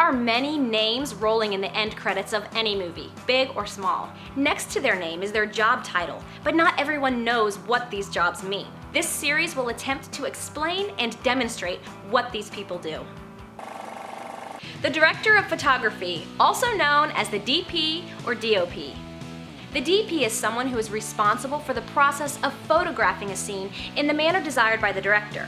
are many names rolling in the end credits of any movie, big or small. Next to their name is their job title, but not everyone knows what these jobs mean. This series will attempt to explain and demonstrate what these people do. The Director of Photography, also known as the DP or DOP. The DP is someone who is responsible for the process of photographing a scene in the manner desired by the director.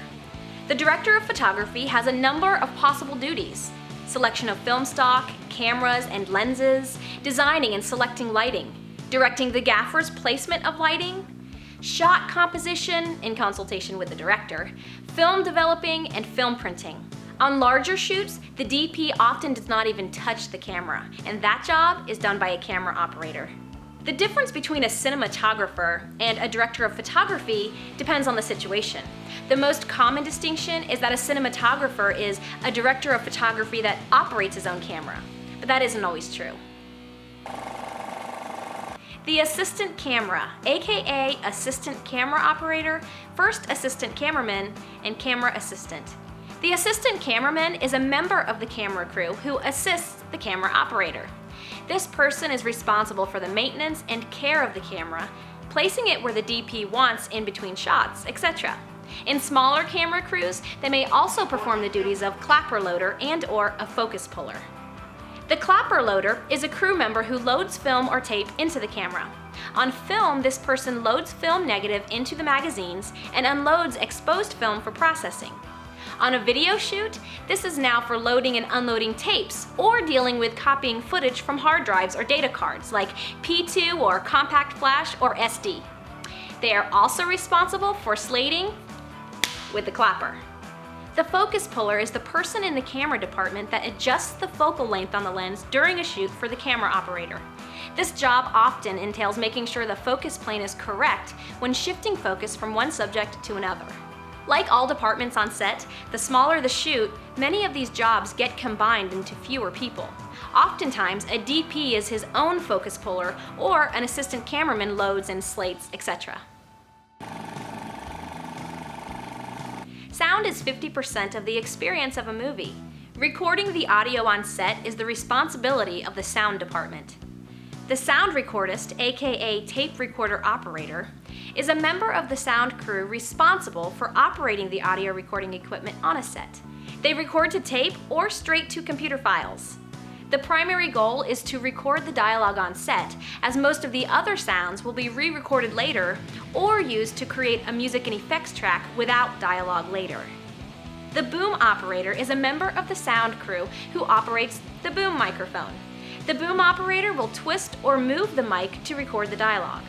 The Director of Photography has a number of possible duties: selection of film stock, cameras and lenses, designing and selecting lighting, directing the gaffer's placement of lighting, shot composition in consultation with the director, film developing, and film printing. On larger shoots, the DP often does not even touch the camera, and that job is done by a camera operator. The difference between a cinematographer and a director of photography depends on the situation. The most common distinction is that a cinematographer is a director of photography that operates his own camera, but that isn't always true. The assistant camera, aka assistant camera operator, first assistant cameraman, and camera assistant. The assistant cameraman is a member of the camera crew who assists the camera operator. This person is responsible for the maintenance and care of the camera, placing it where the DP wants in between shots, etc. In smaller camera crews, they may also perform the duties of clapper loader and/or a focus puller. The clapper loader is a crew member who loads film or tape into the camera. On film, this person loads film negative into the magazines and unloads exposed film for processing. On a video shoot, this is now for loading and unloading tapes or dealing with copying footage from hard drives or data cards like P2 or compact flash or SD. They are also responsible for slating with the clapper. The focus puller is the person in the camera department that adjusts the focal length on the lens during a shoot for the camera operator. This job often entails making sure the focus plane is correct when shifting focus from one subject to another. Like all departments on set, the smaller the shoot, many of these jobs get combined into fewer people. Oftentimes, a DP is his own focus puller, or an assistant cameraman loads and slates, etc. Sound is 50% of the experience of a movie. Recording the audio on set is the responsibility of the sound department. The sound recordist, aka tape recorder operator, is a member of the sound crew responsible for operating the audio recording equipment on a set. They record to tape or straight to computer files. The primary goal is to record the dialogue on set, as most of the other sounds will be re-recorded later or used to create a music and effects track without dialogue later. The boom operator is a member of the sound crew who operates the boom microphone. The boom operator will twist or move the mic to record the dialogue.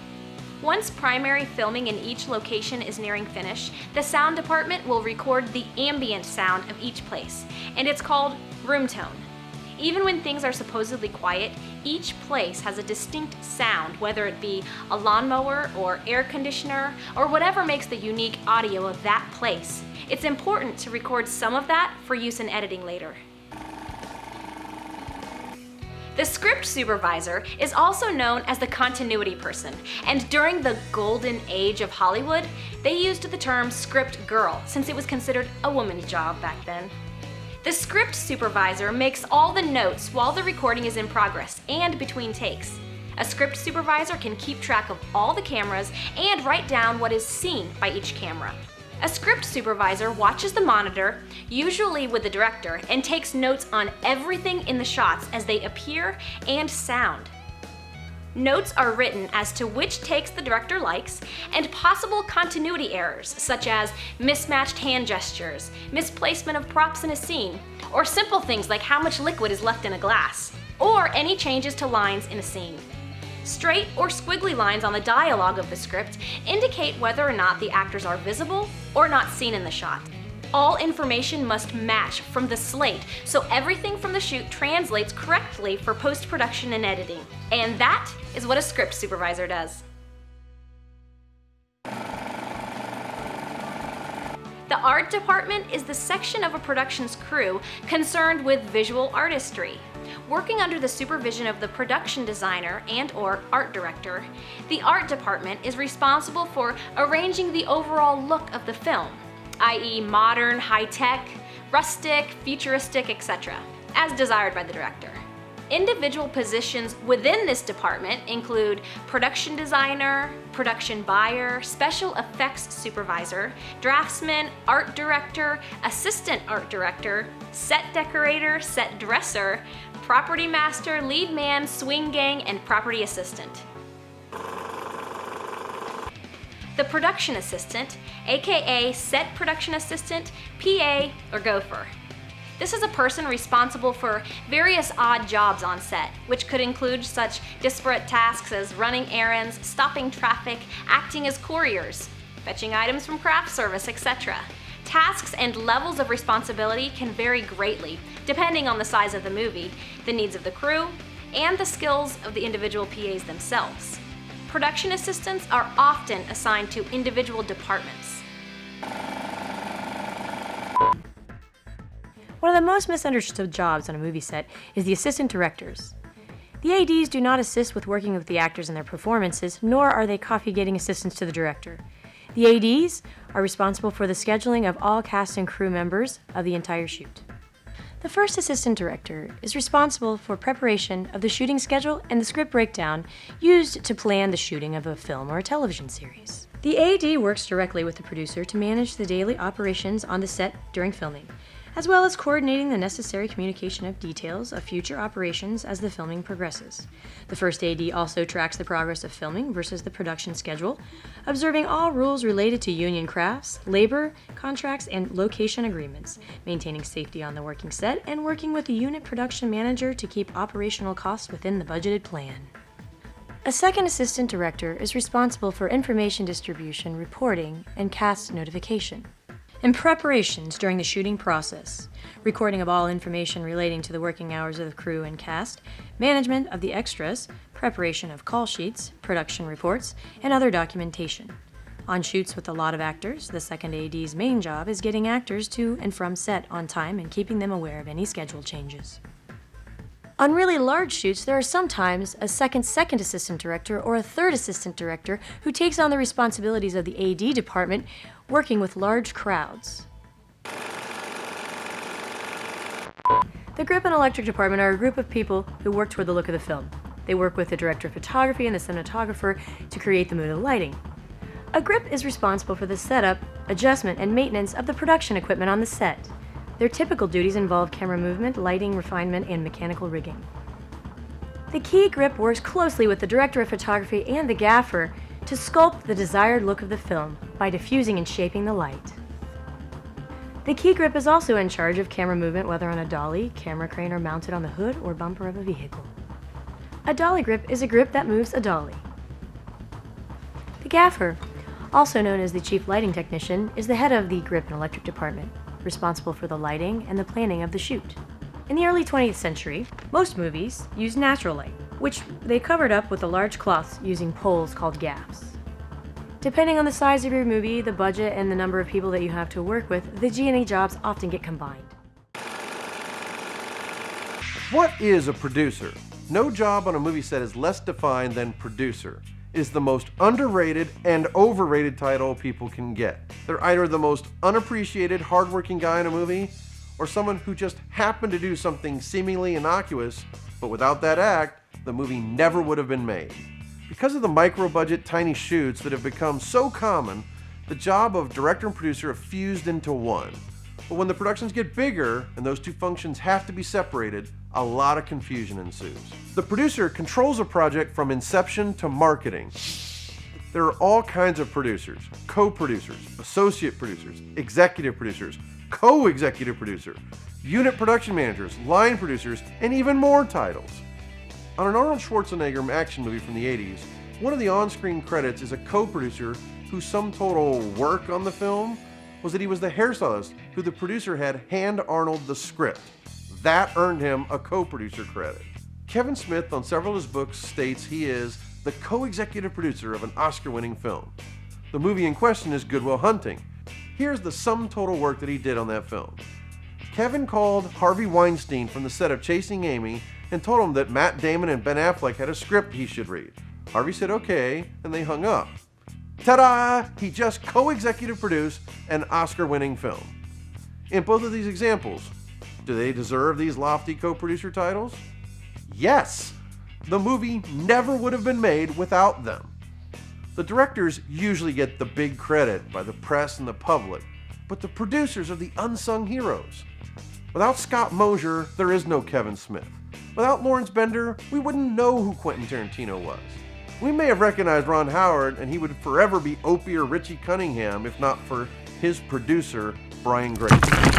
Once primary filming in each location is nearing finish, the sound department will record the ambient sound of each place, and it's called room tone. Even when things are supposedly quiet, each place has a distinct sound, whether it be a lawnmower or air conditioner or whatever makes the unique audio of that place. It's important to record some of that for use in editing later. The script supervisor is also known as the continuity person, and during the golden age of Hollywood, they used the term script girl since it was considered a woman's job back then. The script supervisor makes all the notes while the recording is in progress and between takes. A script supervisor can keep track of all the cameras and write down what is seen by each camera. A script supervisor watches the monitor, usually with the director, and takes notes on everything in the shots as they appear and sound. Notes are written as to which takes the director likes and possible continuity errors, such as mismatched hand gestures, misplacement of props in a scene, or simple things like how much liquid is left in a glass, or any changes to lines in a scene. Straight or squiggly lines on the dialogue of the script indicate whether or not the actors are visible or not seen in the shot. All information must match from the slate, so everything from the shoot translates correctly for post-production and editing. And that is what a script supervisor does. The art department is the section of a production's crew concerned with visual artistry. Working under the supervision of the production designer and/or art director, the art department is responsible for arranging the overall look of the film, i.e. modern, high-tech, rustic, futuristic, etc. as desired by the director. Individual positions within this department include production designer, production buyer, special effects supervisor, draftsman, art director, assistant art director, set decorator, set dresser, property master, lead man, swing gang, and property assistant. The production assistant, aka set production assistant, PA, or gopher. This is a person responsible for various odd jobs on set, which could include such disparate tasks as running errands, stopping traffic, acting as couriers, fetching items from craft service, etc. Tasks and levels of responsibility can vary greatly, depending on the size of the movie, the needs of the crew, and the skills of the individual PAs themselves. Production assistants are often assigned to individual departments. One of the most misunderstood jobs on a movie set is the assistant directors. The ADs do not assist with working with the actors in their performances, nor are they coffee-getting assistants to the director. The ADs are responsible for the scheduling of all cast and crew members of the entire shoot. The first assistant director is responsible for preparation of the shooting schedule and the script breakdown used to plan the shooting of a film or a television series. The AD works directly with the producer to manage the daily operations on the set during filming, as well as coordinating the necessary communication of details of future operations as the filming progresses. The first AD also tracks the progress of filming versus the production schedule, observing all rules related to union crafts, labor, contracts, and location agreements, maintaining safety on the working set, and working with the unit production manager to keep operational costs within the budgeted plan. A second assistant director is responsible for information distribution, reporting, and cast notification. In preparations during the shooting process, recording of all information relating to the working hours of the crew and cast, management of the extras, preparation of call sheets, production reports, and other documentation. On shoots with a lot of actors, the second AD's main job is getting actors to and from set on time and keeping them aware of any schedule changes. On really large shoots, there are sometimes a second assistant director or a third assistant director who takes on the responsibilities of the AD department, working with large crowds. The grip and electric department are a group of people who work toward the look of the film. They work with the director of photography and the cinematographer to create the mood of the lighting. A grip is responsible for the setup, adjustment, and maintenance of the production equipment on the set. Their typical duties involve camera movement, lighting, refinement, and mechanical rigging. The key grip works closely with the director of photography and the gaffer to sculpt the desired look of the film by diffusing and shaping the light. The key grip is also in charge of camera movement, whether on a dolly, camera crane, or mounted on the hood or bumper of a vehicle. A dolly grip is a grip that moves a dolly. The gaffer, also known as the chief lighting technician, is the head of the grip and electric department, responsible for the lighting and the planning of the shoot. In the early 20th century, most movies used natural light, which they covered up with a large cloth using poles called gaffs. Depending on the size of your movie, the budget, and the number of people that you have to work with, the G&E jobs often get combined. What is a producer? No job on a movie set is less defined than producer. It is the most underrated and overrated title people can get. They're either the most unappreciated, hardworking guy in a movie, or someone who just happened to do something seemingly innocuous, but without that act, the movie never would have been made. Because of the micro-budget tiny shoots that have become so common, the job of director and producer have fused into one. But when the productions get bigger and those two functions have to be separated, a lot of confusion ensues. The producer controls a project from inception to marketing. There are all kinds of producers: co-producers, associate producers, executive producers, co-executive producer, unit production managers, line producers, and even more titles. On an Arnold Schwarzenegger action movie from the 80s, one of the on-screen credits is a co-producer whose sum total work on the film was that he was the hairstylist who the producer had hand Arnold the script. That earned him a co-producer credit. Kevin Smith, on several of his books, states he is the co-executive producer of an Oscar-winning film. The movie in question is Good Will Hunting. Here's the sum total work that he did on that film. Kevin called Harvey Weinstein from the set of Chasing Amy and told him that Matt Damon and Ben Affleck had a script he should read. Harvey said okay, and they hung up. Ta-da! He just co-executive produced an Oscar-winning film. In both of these examples, Do they deserve these lofty co-producer titles? Yes! The movie never would have been made without them. The directors usually get the big credit by the press and the public, but the producers are the unsung heroes. Without Scott Mosier, there is no Kevin Smith. Without Lawrence Bender, we wouldn't know who Quentin Tarantino was. We may have recognized Ron Howard, and he would forever be Opie or Richie Cunningham if not for his producer, Brian Grazer.